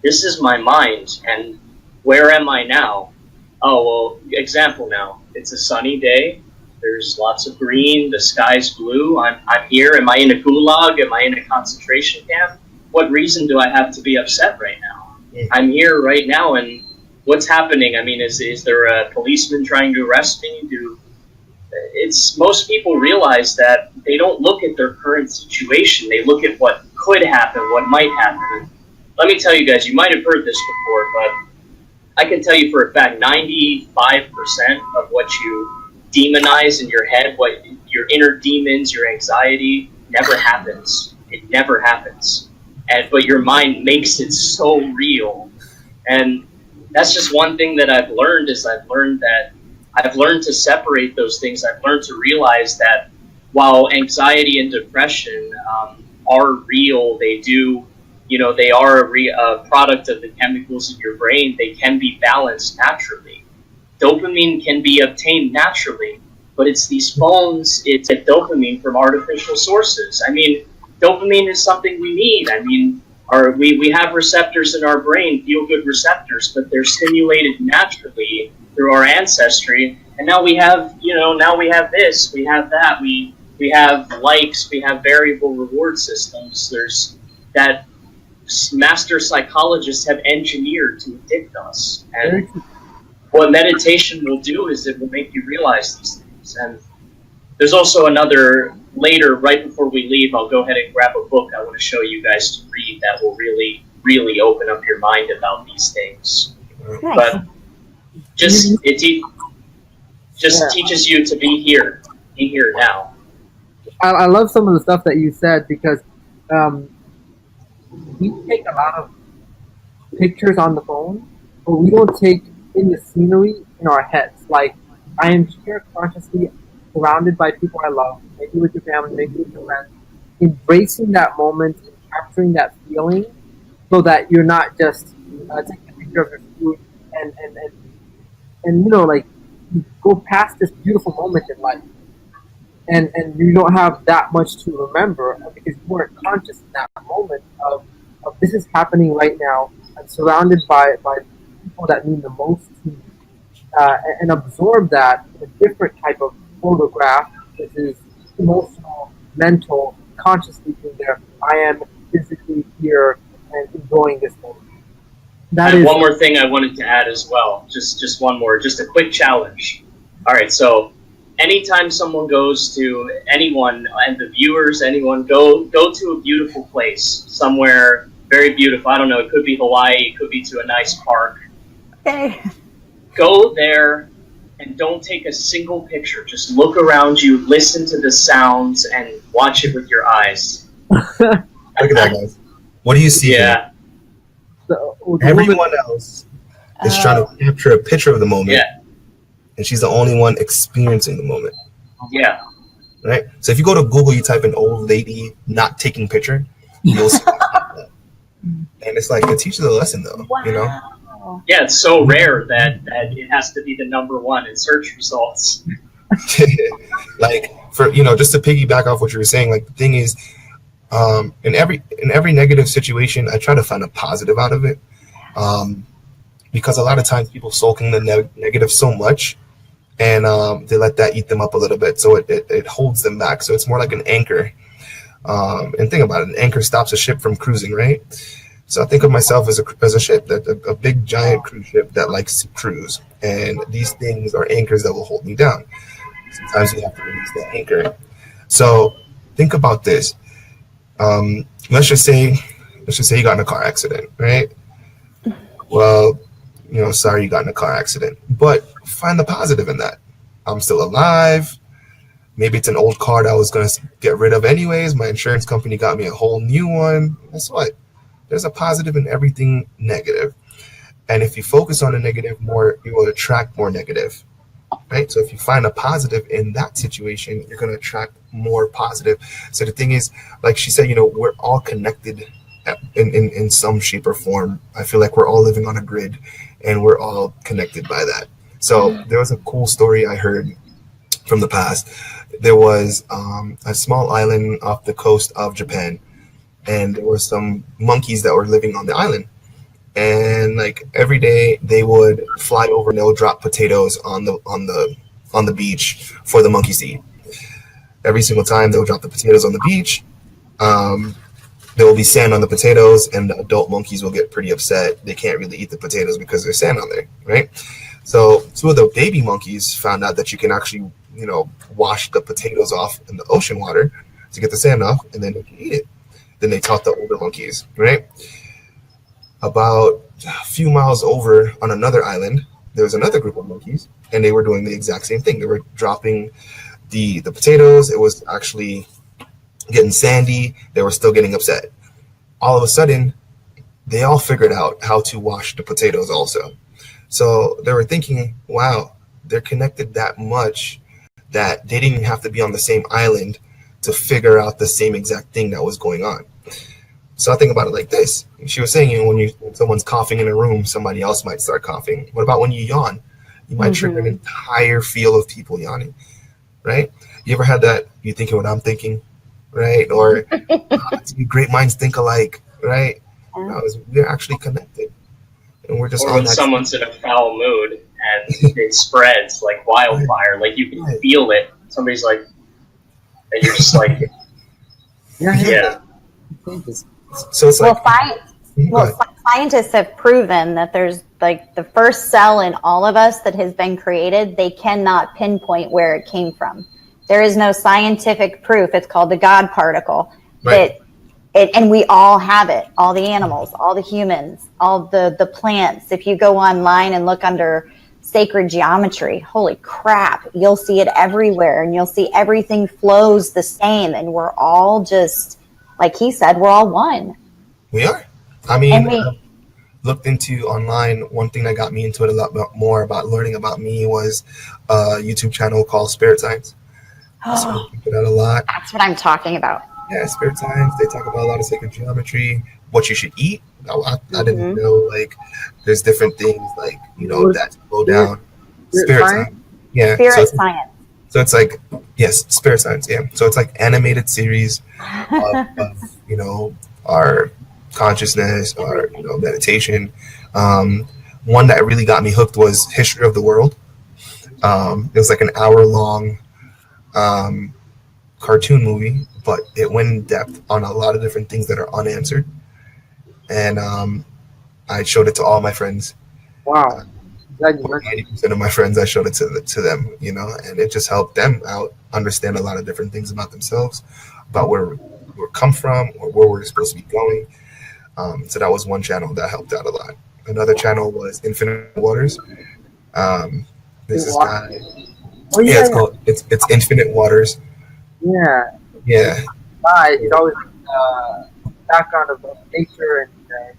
this is my mind, and where am I now? Oh, well, example now. It's a sunny day. There's lots of green. The sky's blue. I'm here. Am I in a gulag? Am I in a concentration camp? What reason do I have to be upset right now? I'm here right now, and what's happening? I mean, is there a policeman trying to arrest me? It's most people realize that they don't look at their current situation. They look at what could happen, what might happen. Let me tell you guys, you might have heard this before, but I can tell you for a fact, 95% of what you demonize in your head, what your inner demons, your anxiety, never happens. It never happens. But your mind makes it so real. And that's just one thing that I've learned is I've learned to separate those things. I've learned to realize that while anxiety and depression are real, they do, you know, they are a product of the chemicals in your brain. They can be balanced naturally. Dopamine can be obtained naturally, but it's these phones, it's a dopamine from artificial sources. I mean, dopamine is something we need. I mean, we have receptors in our brain, feel-good receptors, but they're stimulated naturally through our ancestry. And now we have, you know, now we have this, we have that, we have likes, we have variable reward systems. There's that master psychologists have engineered to addict us. And what meditation will do is it will make you realize these things. And there's also another, later, right before we leave, I'll go ahead and grab a book I want to show you guys to read that will really, really open up your mind about these things. Nice. But it teaches you to be here now. I love some of the stuff that you said because we take a lot of pictures on the phone, but we don't take in the scenery in our heads. Like, I am here consciously surrounded by people I love, maybe with your family, maybe with your friends, embracing that moment and capturing that feeling so that you're not just taking a picture of your food and you know, like, you go past this beautiful moment in life. and you don't have that much to remember because you weren't conscious in that moment of this is happening right now. I'm surrounded by people that mean the most to me, and absorb that in a different type of photograph, which is emotional, mental, consciously being there. I am physically here and enjoying this moment. That And is one more thing I wanted to add as well. Just one more, just a quick challenge. All right, so anytime someone goes to anyone and the viewers, anyone go to a beautiful place, somewhere very beautiful. I don't know, it could be Hawaii, it could be to a nice park. Okay. Go there and don't take a single picture. Just look around you, listen to the sounds, and watch it with your eyes. Look at that, guys. What do you see here? Yeah, Everyone else is trying to capture a picture of the moment, yeah, and she's the only one experiencing the moment, yeah. right? So if you go to Google, you type in "old lady not taking picture," you'll see that. And it's like it teaches a lesson, though. Wow. You know, Yeah, it's so rare that it has to be the number one in search results. like for just to piggyback off what you were saying, like the thing is, in every negative situation, I try to find a positive out of it, because a lot of times people soak in the negative so much, and they let that eat them up a little bit, so it holds them back. So it's more like an anchor. And think about it, an anchor stops a ship from cruising, right? So I think of myself as a ship, that a big giant cruise ship that likes to cruise, and these things are anchors that will hold me down. Sometimes you have to release that anchor. So think about this. Let's just say you got in a car accident, right? Well, sorry you got in a car accident, but find the positive in that. I'm still alive. Maybe it's an old car that I was going to get rid of anyways. My insurance company got me a whole new one. Guess what? There's a positive in everything negative. And if you focus on the negative more, you will attract more negative, right? So if you find a positive in that situation, you're going to attract more positive. So the thing is, like she said, we're all connected in some shape or form. I feel like we're all living on a grid, and we're all connected by that. So there was a cool story I heard from the past. There was a small island off the coast of Japan, and there were some monkeys that were living on the island. And like every day they would fly over and they'll drop potatoes on the beach for the monkeys to eat. Every single time they'll drop the potatoes on the beach, there will be sand on the potatoes, and the adult monkeys will get pretty upset. They can't really eat the potatoes because there's sand on there, right? So two of the baby monkeys found out that you can actually, wash the potatoes off in the ocean water to get the sand off, and then they can eat it. Then they taught the older monkeys, right? About a few miles over on another island, there was another group of monkeys, and they were doing the exact same thing. They were dropping the potatoes. It was actually getting sandy. They were still getting upset. All of a sudden, they all figured out how to wash the potatoes also. So they were thinking, wow, they're connected that much that they didn't have to be on the same island to figure out the same exact thing that was going on. So I think about it like this. She was saying, when someone's coughing in a room, somebody else might start coughing. What about when you yawn? You might trigger an entire field of people yawning, right? You ever had that, you thinking what I'm thinking, right? Or great minds think alike, right? We're actually connected. And we're just or when someone's in a foul mood and it spreads like wildfire, like you can feel it. Somebody's like, and you're just like, yeah. So it's like, scientists have proven that there's like the first cell in all of us that has been created. They cannot pinpoint where it came from. There is no scientific proof. It's called the God particle. right. And we all have it. All the animals, all the humans, all the plants. If you go online and look under sacred geometry, holy crap, you'll see it everywhere, and you'll see everything flows the same, and we're all just, like he said, we're all one. We are. I mean, looked into online, one thing that got me into it a lot more about learning about me was a YouTube channel called Spirit Science. So I looked into that a lot. That's what I'm talking about. Yeah, Spirit Science. They talk about a lot of sacred geometry, what you should eat. I didn't know, like, there's different things, like, that slow down. Spirit Science. Yeah. Spirit Science. So it's like, yes, spirit science, yeah. So it's like animated series of our consciousness, our meditation. One that really got me hooked was History of the World. It was like an hour-long cartoon movie, but it went in depth on a lot of different things that are unanswered. And I showed it to all my friends. Wow. 90% of my friends, I showed it to them, and it just helped them out understand a lot of different things about themselves, about where we're come from or where we're supposed to be going. So that was one channel that helped out a lot. Another channel was Infinite Waters. This is guy. Oh, yeah, it's Infinite Waters. Yeah. Yeah. He's always background of nature and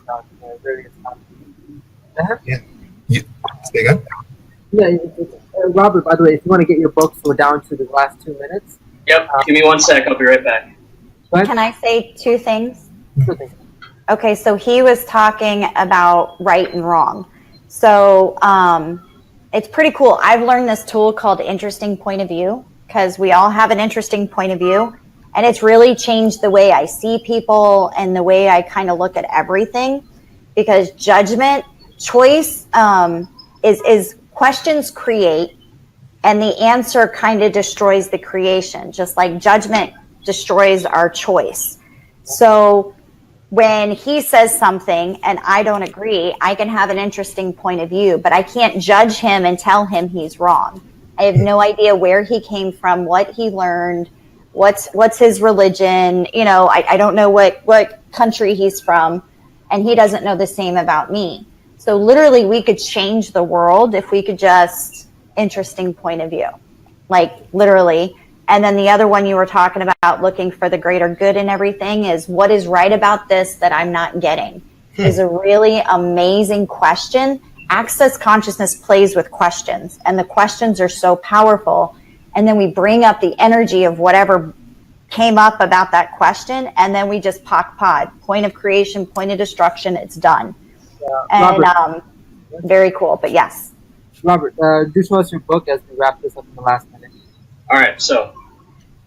about various topics. Yeah. Say again? Yeah, Robert, by the way, if you want to get your books, we're down to the last 2 minutes. Yep, give me 1 sec, I'll be right back. Can I say two things? Sure thing. Okay, so he was talking about right and wrong. So it's pretty cool. I've learned this tool called Interesting Point of View, because we all have an interesting point of view. And it's really changed the way I see people and the way I kind of look at everything. Because judgment, choice is questions create, and the answer kind of destroys the creation, just like judgment destroys our choice. So when he says something and I don't agree, I can have an interesting point of view, but I can't judge him and tell him he's wrong. I have no idea where he came from, what he learned, what's his religion. I don't know what country he's from, and he doesn't know the same about me. So literally we could change the world if we could just interesting point of view, like literally. And then the other one you were talking about, looking for the greater good in everything, is what is right about this that I'm not getting, is a really amazing question. Access consciousness plays with questions, and the questions are so powerful. And then we bring up the energy of whatever came up about that question, and then we just pod, point of creation, point of destruction, it's done. And Robert, very cool, but yes. Robert, do show us your book as we wrap this up in the last minute. All right, so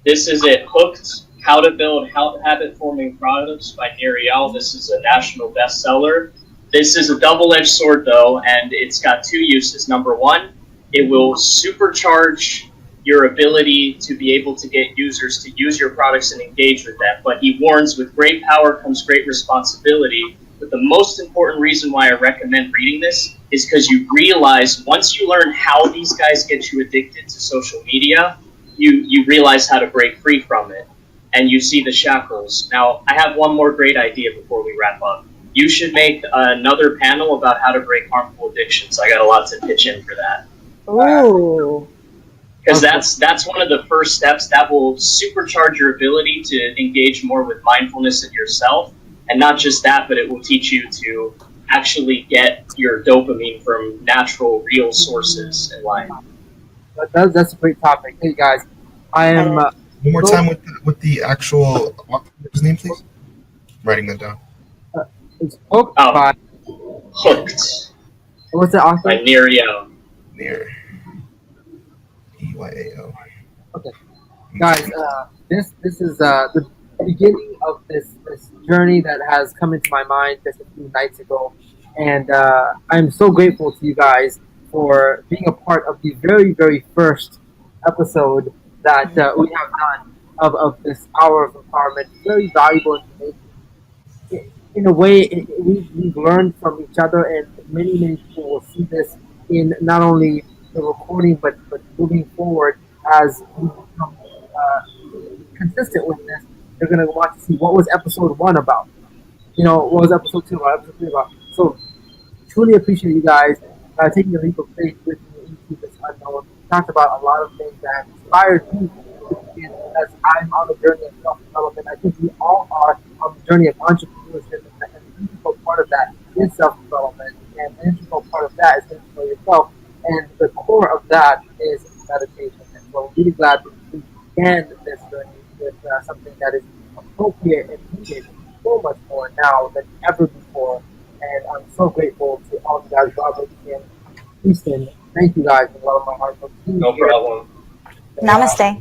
this is it. Hooked, How to Build Habit-Forming Products by Niriel. This is a national bestseller. This is a double-edged sword, though, and it's got two uses. Number one, it will supercharge your ability to be able to get users to use your products and engage with them. But he warns, with great power comes great responsibility. But the most important reason why I recommend reading this is because you realize once you learn how these guys get you addicted to social media, you realize how to break free from it, and you see the shackles. Now, I have one more great idea before we wrap up. You should make another panel about how to break harmful addictions. I got a lot to pitch in for that. Ooh. Because that's one of the first steps that will supercharge your ability to engage more with mindfulness in yourself. And not just that, but it will teach you to actually get your dopamine from natural, real sources in life. That's a great topic. Hey guys, I am. One more time with the actual author's name, please. Writing that down. It's Hooked by. Hooked. What's the author? By Niriel. Near. EYAO. Okay, guys, this is the beginning of this journey that has come into my mind just a few nights ago, and I'm so grateful to you guys for being a part of the very, very first episode that we have done of this hour of empowerment. Very valuable information. In a way, we've learned from each other, and many, many people will see this in not only the recording, but moving forward as we become consistent with this. They're going to want to see what was episode 1 about. What was episode 2 about, episode 3 about. So, truly appreciate you guys taking the leap of faith with me into this unknown. We talked about a lot of things that have inspired me as I'm on the journey of self-development. I think we all are on the journey of entrepreneurship, and an integral part of that is self-development, and an integral part of that is getting to know yourself, and the core of that is meditation. And so I'm really glad that we began this journey with something that is appropriate and needed so much more now than ever before. And I'm so grateful to all you guys, Robert and Houston. Thank you guys from the bottom of my heart for being No here. problem. Namaste.